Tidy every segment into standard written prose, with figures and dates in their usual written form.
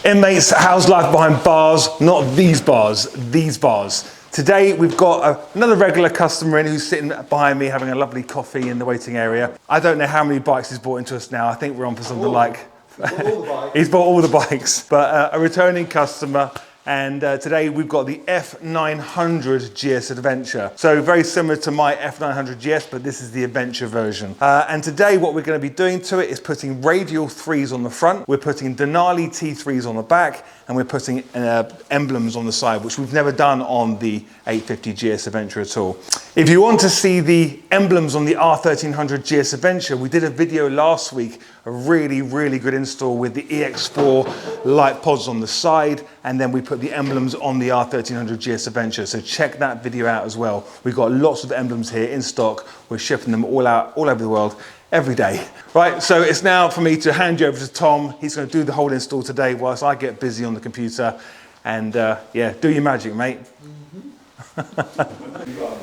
Inmates, how's life behind bars? Not these bars, these bars. Today we've got another regular customer in who's sitting behind me having a lovely coffee in the waiting area. I don't know how many bikes he's brought into us now. I think we're on for something like... He's bought all the bikes, but a returning customer. And today we've got the F900GS Adventure. So very similar to my F900GS, but this is the Adventure version. And today what we're going to be doing to it is putting Radial 3s on the front, we're putting Denali T3s on the back, and we're putting emblems on the side, which we've never done on the 850GS Adventure at all. If you want to see the emblems on the R1300GS Adventure, we did a video last week, a really, really good install with the EX4 light pods on the side, and then we put the emblems on the R1300GS Adventure. So check that video out as well. We've got lots of emblems here in stock. We're shipping them all out, all over the world, every day. Right, so it's now for me to hand you over to Tom. He's going to do the whole install today whilst I get busy on the computer. And yeah, do your magic, mate.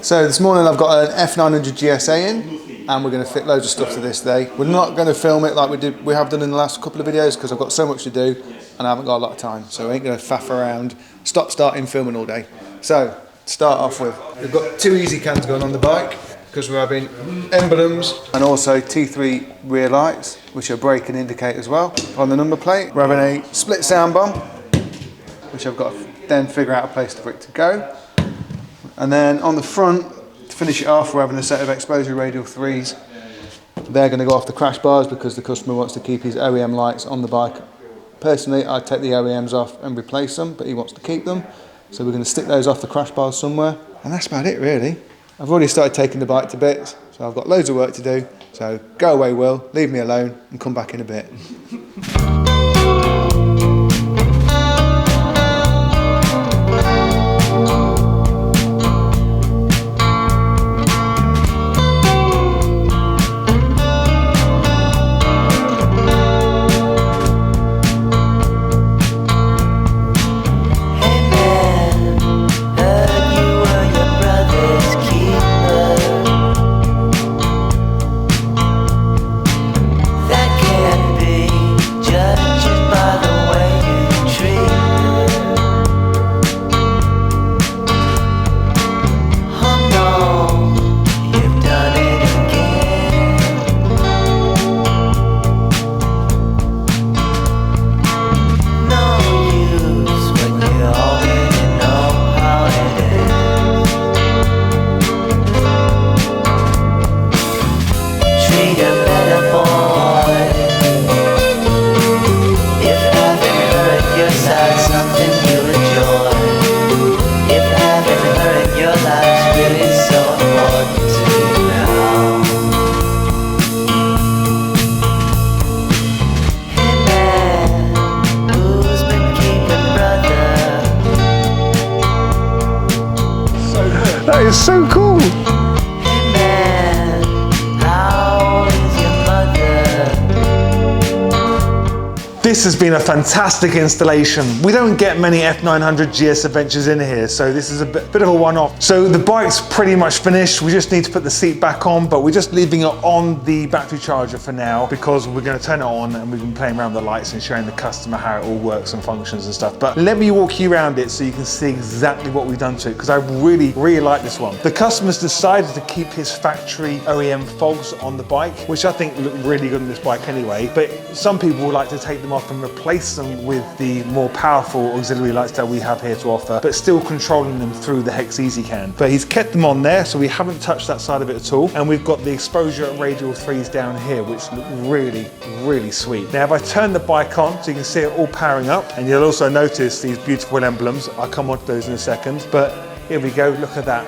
So this morning I've got an F900GSA in, and we're going to fit loads of stuff to this today. We're not going to film it like we have done in the last couple of videos because I've got so much to do and I haven't got a lot of time. So I ain't going to faff around, starting filming all day. So to start off with, we've got two easy cans going on the bike because we're having emblems and also T3 rear lights, which are brake and indicate as well on the number plate. We're having a split sound bomb, which I've got to then figure out a place for it to go. And then on the front, to finish it off, we're having a set of exposure Radial 3s. They're going to go off the crash bars because the customer wants to keep his OEM lights on the bike. Personally, I'd take the OEMs off and replace them, but he wants to keep them. So we're going to stick those off the crash bars somewhere. And that's about it, really. I've already started taking the bike to bits, so I've got loads of work to do. So go away, Will, leave me alone, and come back in a bit. That is so cool. Hey man, how is your mother? This has been a fantastic installation. We don't get many F900GS Adventures in here, so this is a bit of a one-off. So the bike's pretty much finished. We just need to put the seat back on, but we're just leaving it on the battery charger for now because we're going to turn it on and we've been playing around with the lights and showing the customer how it all works and functions and stuff. But let me walk you around it so you can see exactly what we've done to it because I really, really like this one. The customer's decided to keep his factory OEM fogs on the bike, which I think look really good on this bike anyway, but some people would like to take them off and replace them with the more powerful auxiliary lights that we have here to offer, but still controlling them through the Hex EasyCan. But he's kept them on there, so we haven't touched that side of it at all. And we've got the exposure Radial 3s down here, which look really, really sweet. Now, if I turn the bike on, so you can see it all powering up, and you'll also notice these beautiful emblems. I'll come on to those in a second, but here we go, look at that.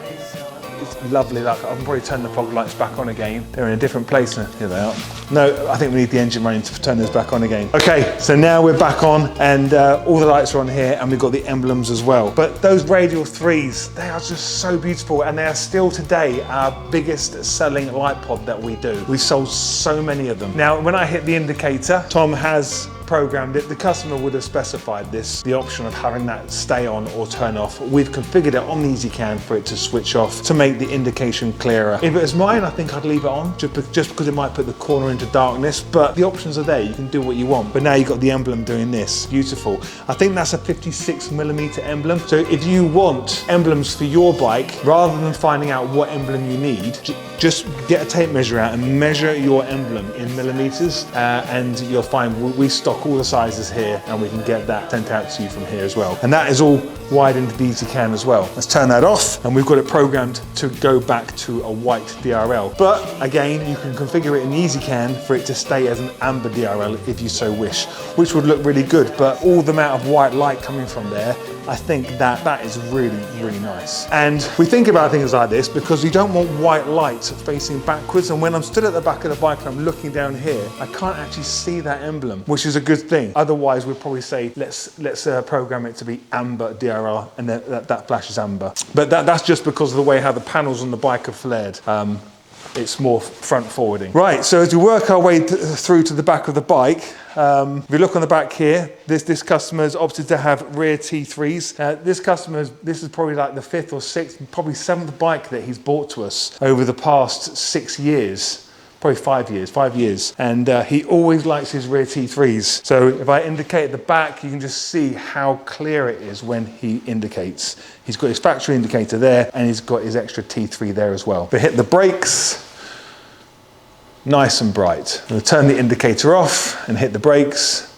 It's lovely. Like, I can probably turn the fog lights back on again. They're in a different place now. Here they are. No, I think we need the engine running to turn this back on again. Okay, so now we're back on and all the lights are on here and we've got the emblems as well. But those Radial 3s, they are just so beautiful and they are still today our biggest selling light pod that we do. We've sold so many of them. Now, when I hit the indicator, Tom has programmed it. The customer would have specified this, the option of having that stay on or turn off. We've configured it on the EasyCam for it to switch off to make the indication clearer. If it was mine, I think I'd leave it on just because it might put the corner into darkness, but the options are there. You can do what you want. But now you've got the emblem doing this. Beautiful. I think that's a 56mm emblem. So if you want emblems for your bike, rather than finding out what emblem you need, just get a tape measure out and measure your emblem in millimeters, and you'll find we stock all the sizes here, and we can get that sent out to you from here as well. And that is all wired into the EasyCam as well. Let's turn that off, and we've got it programmed to go back to a white DRL. But again, you can configure it in the EasyCam for it to stay as an amber DRL if you so wish, which would look really good. But all the amount of white light coming from there, I think that is really, really nice. And we think about things like this because you don't want white light facing backwards. And when I'm stood at the back of the bike and I'm looking down here, I can't actually see that emblem, which is a good thing. Otherwise, we'd probably say, let's program it to be amber DRL, and that flashes amber. But that's just because of the way how the panels on the bike are flared. It's more front forwarding. Right, so as we work our way through to the back of the bike, if you look on the back here, this customer's opted to have rear T3s. This is probably like the 5th or 6th, probably 7th bike that he's bought to us over the past 6 years. Probably 5 years. And he always likes his rear T3s. So if I indicate at the back, you can just see how clear it is when he indicates. He's got his factory indicator there, and he's got his extra T3 there as well. But hit the brakes, nice and bright. I'm gonna turn the indicator off and hit the brakes.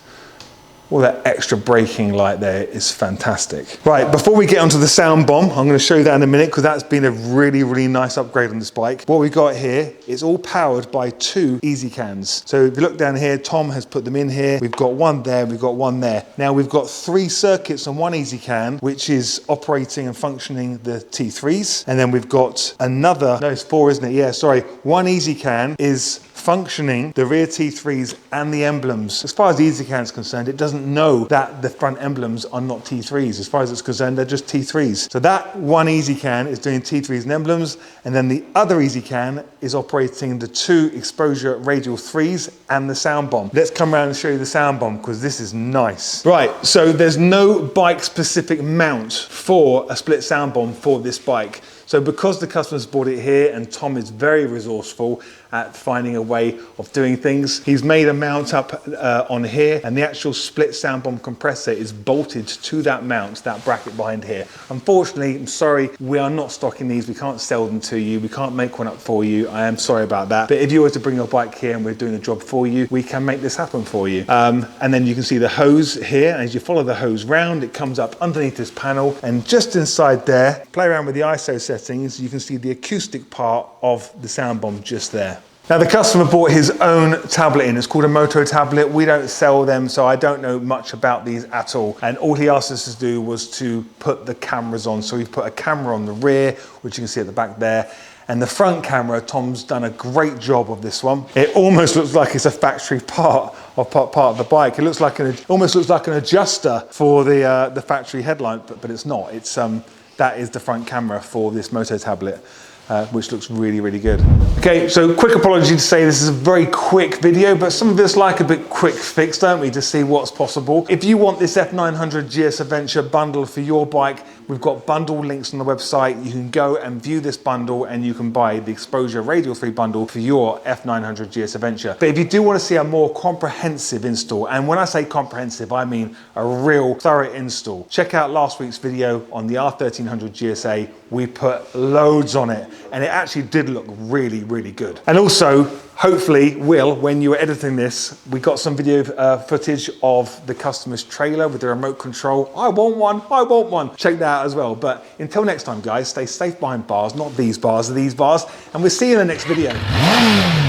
All that extra braking light there is fantastic. Right, before we get onto the sound bomb, I'm gonna show you that in a minute because that's been a really, really nice upgrade on this bike. What we got here is all powered by 2 EasyCams. So if you look down here, Tom has put them in here. We've got one there, we've got one there. Now we've got 3 circuits on one EasyCam, which is operating and functioning the T3s. And then we've got another, no, it's 4, isn't it? Yeah, sorry. One EasyCam is functioning the rear T3s and the emblems. As far as the EasyCam is concerned, it doesn't know that the front emblems are not T3s. As far as it's concerned, they're just T3s. So that one EasyCam is doing T3s and emblems, and then the other EasyCam is operating the 2 exposure radial 3s and the sound bomb. Let's come around and show you the sound bomb because this is nice. Right, so there's no bike specific mount for a split sound bomb for this bike. So because the customer's bought it here and Tom is very resourceful at finding a way of doing things, he's made a mount up on here, and the actual split sound bomb compressor is bolted to that mount, that bracket behind here. Unfortunately, I'm sorry, we are not stocking these. We can't sell them to you. We can't make one up for you. I am sorry about that. But if you were to bring your bike here and we're doing a job for you, we can make this happen for you. And then you can see the hose here. As you follow the hose round, it comes up underneath this panel, and just inside there, play around with the ISO settings, you can see the acoustic part of the sound bomb just there. Now the customer bought his own tablet in. It's called a Moto tablet. We don't sell them, so I don't know much about these at all. And all he asked us to do was to put the cameras on. So we've put a camera on the rear, which you can see at the back there. And the front camera, Tom's done a great job of this one. It almost looks like it's a factory part of the bike. It looks like almost looks like an adjuster for the factory headlight, but it's not. It's that is the front camera for this Moto tablet. Which looks really, really good. Okay, so quick apology to say this is a very quick video, but some of us like a bit quick fix, don't we, to see what's possible. If you want this F900GS Adventure bundle for your bike, we've got bundle links on the website. You can go and view this bundle, and you can buy the Exposure Radial 3 bundle for your F900GS Adventure. But if you do want to see a more comprehensive install, and when I say comprehensive, I mean a real thorough install, check out last week's video on the R1300GSA. We put loads on it, and it actually did look really, really good. And also, hopefully, Will, when you were editing this, we got some video footage of the customer's trailer with the remote control. I want one, I want one. Check that out as well. But until next time, guys, stay safe behind bars, not these bars, these bars, and we'll see you in the next video.